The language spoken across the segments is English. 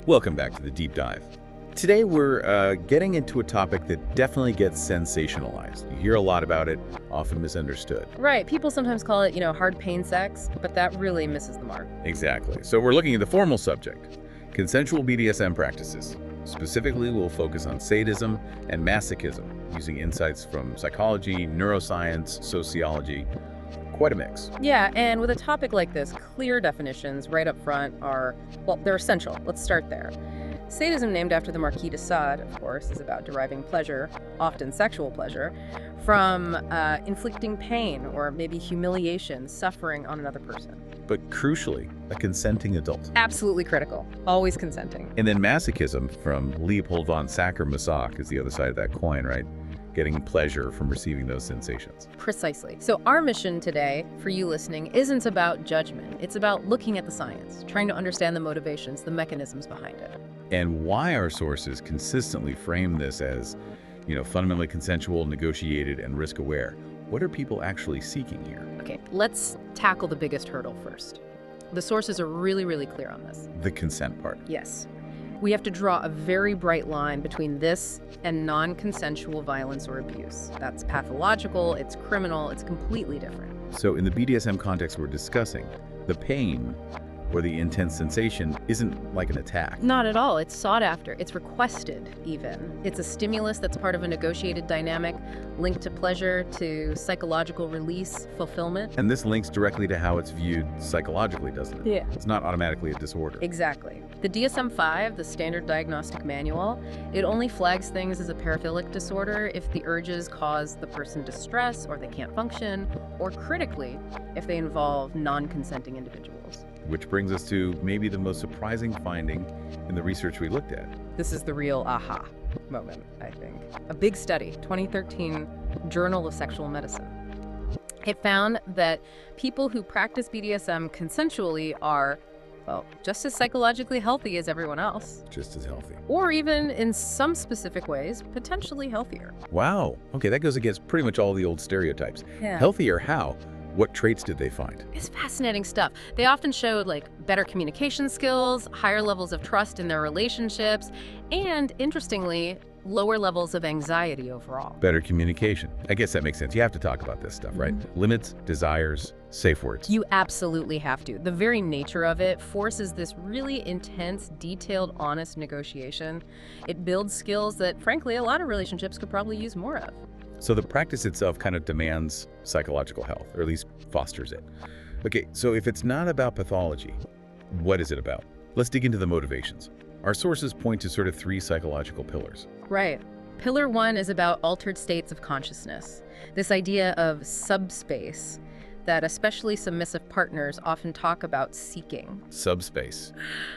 Welcome back to the Deep Dive. Today we're getting into a topic that definitely gets sensationalized. You hear a lot about it, often misunderstood. Right. People sometimes call it, hard pain sex, but that really misses the mark. Exactly. So we're looking at the formal subject, consensual BDSM practices. Specifically, we'll focus on sadism and masochism, using insights from psychology, neuroscience, sociology. Quite a mix. Yeah, and with a topic like this, clear definitions right up front they're essential. Let's start there. Sadism, named after the Marquis de Sade, of course, is about deriving pleasure, often sexual pleasure, from inflicting pain or maybe humiliation, suffering on another person. But crucially, a consenting adult. Absolutely critical. Always consenting. And then masochism, from Leopold von Sacher-Masoch, is the other side of that coin, right? Getting pleasure from receiving those sensations. Precisely. So our mission today, for you listening, isn't about judgment. It's about looking at the science, trying to understand the motivations, the mechanisms behind it. And why our sources consistently frame this as, fundamentally consensual, negotiated, and risk-aware. What are people actually seeking here? Okay, let's tackle the biggest hurdle first. The sources are really, really clear on this. The consent part. Yes. We have to draw a very bright line between this and non-consensual violence or abuse. That's pathological, it's criminal, it's completely different. So in the BDSM context we're discussing, the pain or the intense sensation isn't like an attack. Not at all. It's sought after. It's requested, even. It's a stimulus that's part of a negotiated dynamic linked to pleasure, to psychological release, fulfillment. And this links directly to how it's viewed psychologically, doesn't it? Yeah. It's not automatically a disorder. Exactly. The DSM-5, the standard diagnostic manual, it only flags things as a paraphilic disorder if the urges cause the person distress or they can't function, or critically, if they involve non-consenting individuals. Which brings us to maybe the most surprising finding in the research we looked at. This is the real aha moment, I think. A big study, 2013 Journal of Sexual Medicine. It found that people who practice BDSM consensually are, just as psychologically healthy as everyone else. Just as healthy. Or even, in some specific ways, potentially healthier. Wow. Okay, that goes against pretty much all the old stereotypes. Yeah. Healthier how? What traits did they find? It's fascinating stuff. They often showed better communication skills, higher levels of trust in their relationships, and interestingly, lower levels of anxiety overall. Better communication. I guess that makes sense. You have to talk about this stuff, right? Limits, desires, safe words. You absolutely have to. The very nature of it forces this really intense, detailed, honest negotiation. It builds skills that, frankly, a lot of relationships could probably use more of. So the practice itself kind of demands psychological health, or at least fosters it. Okay, so if it's not about pathology, what is it about? Let's dig into the motivations. Our sources point to sort of three psychological pillars. Right. Pillar one is about altered states of consciousness. This idea of subspace that especially submissive partners often talk about seeking. Subspace,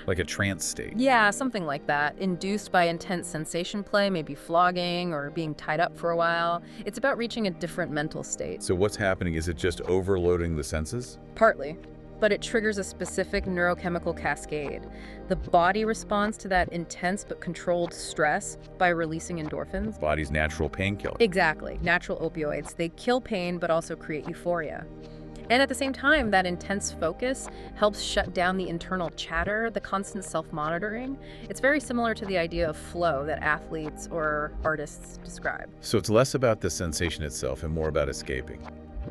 like a trance state. Yeah, something like that, induced by intense sensation play, maybe flogging or being tied up for a while. It's about reaching a different mental state. So what's happening? Is it just overloading the senses? Partly, but it triggers a specific neurochemical cascade. The body responds to that intense but controlled stress by releasing endorphins. Body's natural painkiller. Exactly, natural opioids. They kill pain but also create euphoria. And at the same time, that intense focus helps shut down the internal chatter, the constant self-monitoring. It's very similar to the idea of flow that athletes or artists describe. So it's less about the sensation itself and more about escaping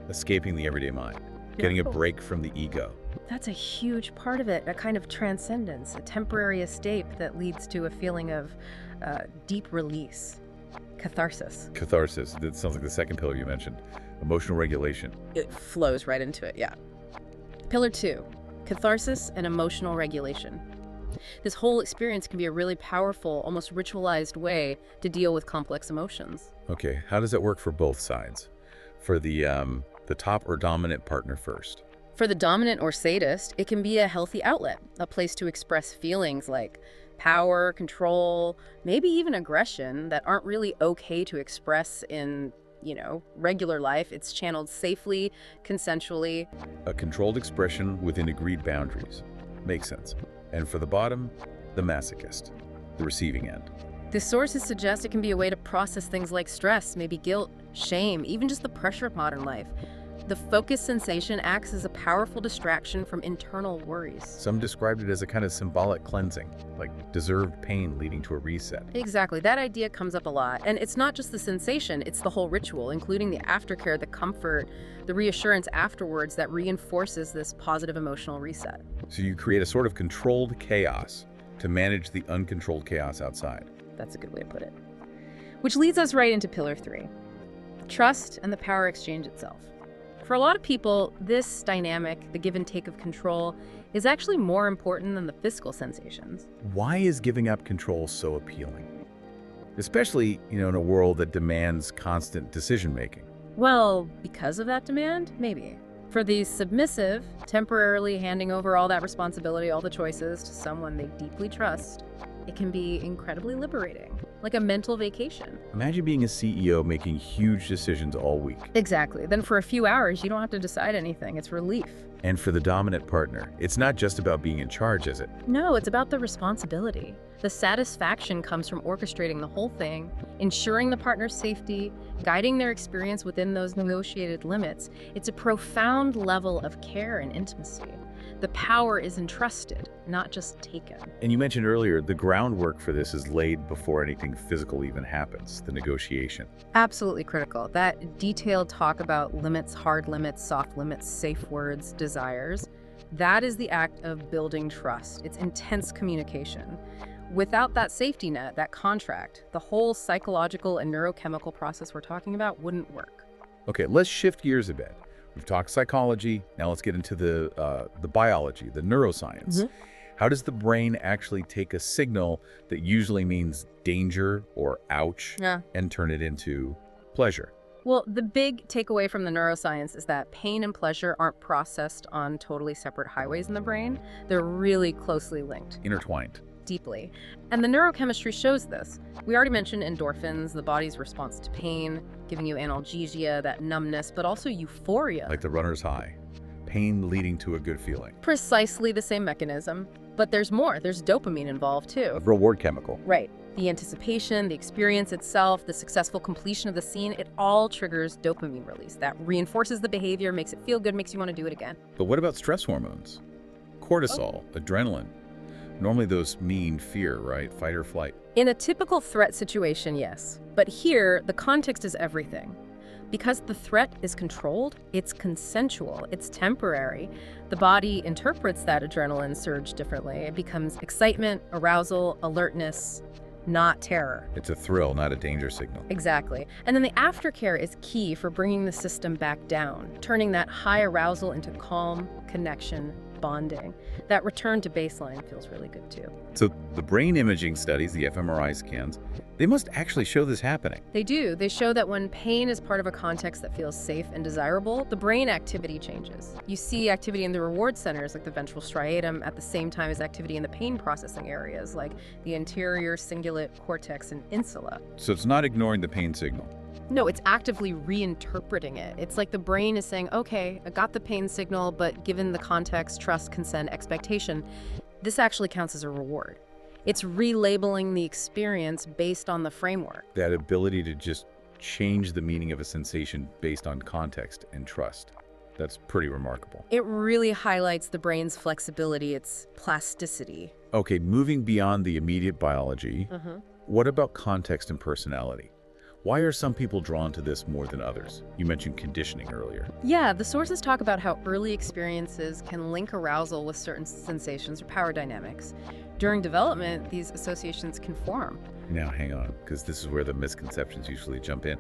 the everyday mind, getting a break from the ego. That's a huge part of it, a kind of transcendence, a temporary escape that leads to a feeling of deep release, catharsis. Catharsis, that sounds like the second pillar you mentioned. Emotional regulation. It flows right into it, yeah. Pillar two, catharsis and emotional regulation. This whole experience can be a really powerful, almost ritualized way to deal with complex emotions. Okay, how does that work for both sides? For the top or dominant partner first? For the dominant or sadist, it can be a healthy outlet, a place to express feelings like power, control, maybe even aggression that aren't really okay to express in regular life. It's channeled safely, consensually. A controlled expression within agreed boundaries. Makes sense. And for the bottom, the masochist, the receiving end. The sources suggest it can be a way to process things like stress, maybe guilt, shame, even just the pressure of modern life. The focused sensation acts as a powerful distraction from internal worries. Some described it as a kind of symbolic cleansing, like deserved pain leading to a reset. Exactly. That idea comes up a lot. And it's not just the sensation, it's the whole ritual, including the aftercare, the comfort, the reassurance afterwards that reinforces this positive emotional reset. So you create a sort of controlled chaos to manage the uncontrolled chaos outside. That's a good way to put it. Which leads us right into pillar 3, trust and the power exchange itself. For a lot of people, this dynamic, the give and take of control, is actually more important than the physical sensations. Why is giving up control so appealing? Especially, in a world that demands constant decision-making. Well, because of that demand? Maybe. For the submissive, temporarily handing over all that responsibility, all the choices to someone they deeply trust, it can be incredibly liberating, like a mental vacation. Imagine being a CEO making huge decisions all week. Exactly. Then for a few hours, you don't have to decide anything. It's relief. And for the dominant partner, it's not just about being in charge, is it? No, it's about the responsibility. The satisfaction comes from orchestrating the whole thing, ensuring the partner's safety, guiding their experience within those negotiated limits. It's a profound level of care and intimacy. The power is entrusted, not just taken. And you mentioned earlier, the groundwork for this is laid before anything physical even happens, the negotiation. Absolutely critical. That detailed talk about limits, hard limits, soft limits, safe words, desires, that is the act of building trust. It's intense communication. Without that safety net, that contract, the whole psychological and neurochemical process we're talking about wouldn't work. Okay, let's shift gears a bit. We've talked psychology, now let's get into the biology, the neuroscience. Mm-hmm. How does the brain actually take a signal that usually means danger or ouch and turn it into pleasure? Well, the big takeaway from the neuroscience is that pain and pleasure aren't processed on totally separate highways in the brain. They're really closely linked. Intertwined. Deeply. And the neurochemistry shows this. We already mentioned endorphins, the body's response to pain, giving you analgesia, that numbness, but also euphoria. Like the runner's high. Pain leading to a good feeling. Precisely the same mechanism. But there's more. There's dopamine involved too. A reward chemical. Right. The anticipation, the experience itself, the successful completion of the scene, it all triggers dopamine release. That reinforces the behavior, makes it feel good, makes you want to do it again. But what about stress hormones? Cortisol, adrenaline. Normally those mean fear, right? Fight or flight. In a typical threat situation, yes. But here, the context is everything. Because the threat is controlled, it's consensual, it's temporary. The body interprets that adrenaline surge differently. It becomes excitement, arousal, alertness, not terror. It's a thrill, not a danger signal. Exactly. And then the aftercare is key for bringing the system back down, turning that high arousal into calm, connection, bonding. That return to baseline feels really good too. So the brain imaging studies, the fMRI scans, they must actually show this happening. They do. They show that when pain is part of a context that feels safe and desirable, the brain activity changes. You see activity in the reward centers like the ventral striatum at the same time as activity in the pain processing areas like the anterior cingulate cortex and insula. So it's not ignoring the pain signal. No, it's actively reinterpreting it. It's like the brain is saying, okay, I got the pain signal, but given the context, trust, consent, expectation, this actually counts as a reward. It's relabeling the experience based on the framework. That ability to just change the meaning of a sensation based on context and trust. That's pretty remarkable. It really highlights the brain's flexibility, its plasticity. Okay, moving beyond the immediate biology, what about context and personality? Why are some people drawn to this more than others? You mentioned conditioning earlier. Yeah, the sources talk about how early experiences can link arousal with certain sensations or power dynamics. During development, these associations can form. Now, hang on, because this is where the misconceptions usually jump in.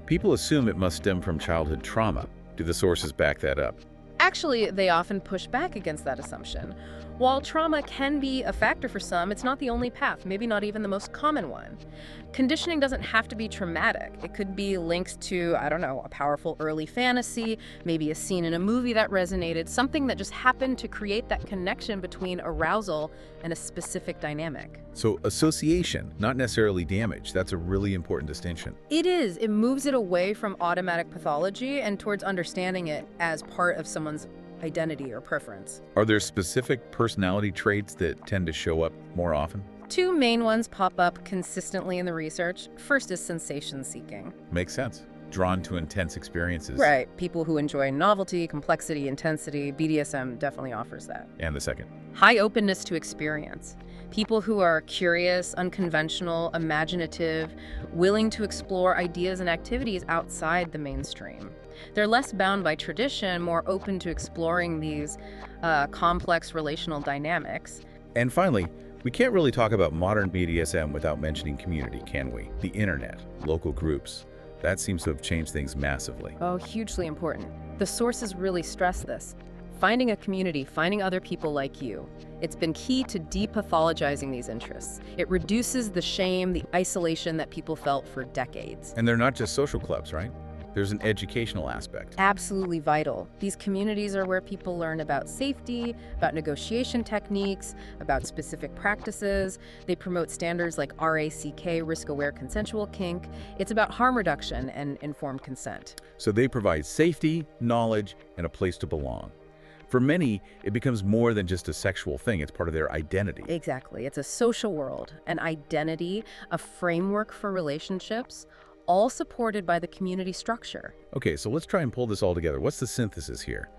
People assume it must stem from childhood trauma. Do the sources back that up? Actually, they often push back against that assumption. While trauma can be a factor for some, it's not the only path, maybe not even the most common one. Conditioning doesn't have to be traumatic. It could be linked to, I don't know, a powerful early fantasy, maybe a scene in a movie that resonated, something that just happened to create that connection between arousal and a specific dynamic. So association, not necessarily damage. That's a really important distinction. It is. It moves it away from automatic pathology and towards understanding it as part of someone's identity or preference. Are there specific personality traits that tend to show up more often? Two main ones pop up consistently in the research. First is sensation seeking. Makes sense. drawn to intense experiences. Right. People who enjoy novelty, complexity, intensity, BDSM definitely offers that. And the second. High openness to experience. People who are curious, unconventional, imaginative, willing to explore ideas and activities outside the mainstream. They're less bound by tradition, more open to exploring these complex relational dynamics. And finally, we can't really talk about modern BDSM without mentioning community, can we? The internet, local groups. That seems to have changed things massively. Oh, hugely important. The sources really stress this. Finding a community, finding other people like you. It's been key to depathologizing these interests. It reduces the shame, the isolation that people felt for decades. And they're not just social clubs, right? There's an educational aspect. Absolutely vital. These communities are where people learn about safety, about negotiation techniques, about specific practices. They promote standards like RACK, risk-aware consensual kink. It's about harm reduction and informed consent. So they provide safety, knowledge, and a place to belong. For many, it becomes more than just a sexual thing. It's part of their identity. Exactly. It's a social world, an identity, a framework for relationships, all supported by the community structure. Okay, so let's try and pull this all together. What's the synthesis here?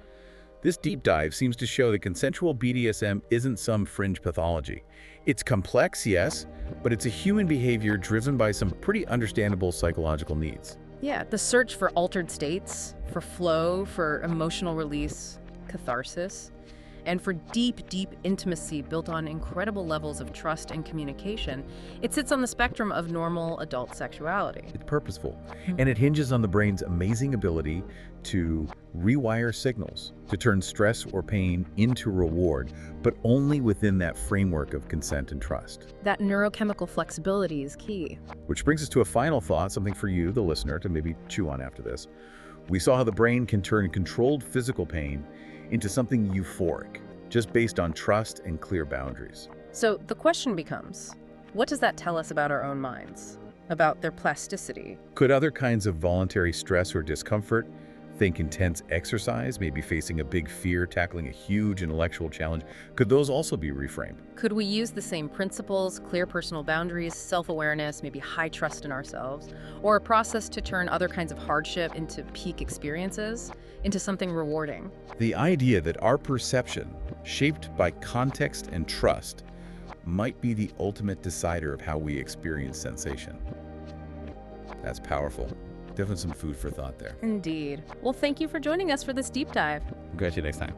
This deep dive seems to show that consensual BDSM isn't some fringe pathology. It's complex, yes, but it's a human behavior driven by some pretty understandable psychological needs. Yeah, the search for altered states, for flow, for emotional release, catharsis, and for deep, deep intimacy built on incredible levels of trust and communication. It sits on the spectrum of normal adult sexuality. It's purposeful, and it hinges on the brain's amazing ability to rewire signals, to turn stress or pain into reward, but only within that framework of consent and trust. That neurochemical flexibility is key. Which brings us to a final thought, something for you, the listener, to maybe chew on after this. We saw how the brain can turn controlled physical pain into something euphoric, just based on trust and clear boundaries. So the question becomes, what does that tell us about our own minds? About their plasticity? Could other kinds of voluntary stress or discomfort, think intense exercise, maybe facing a big fear, tackling a huge intellectual challenge, could those also be reframed? Could we use the same principles, clear personal boundaries, self-awareness, maybe high trust in ourselves, or a process to turn other kinds of hardship into peak experiences, into something rewarding? The idea that our perception, shaped by context and trust, might be the ultimate decider of how we experience sensation. That's powerful. Definitely some food for thought there. Indeed. Well, thank you for joining us for this deep dive. We'll catch you next time.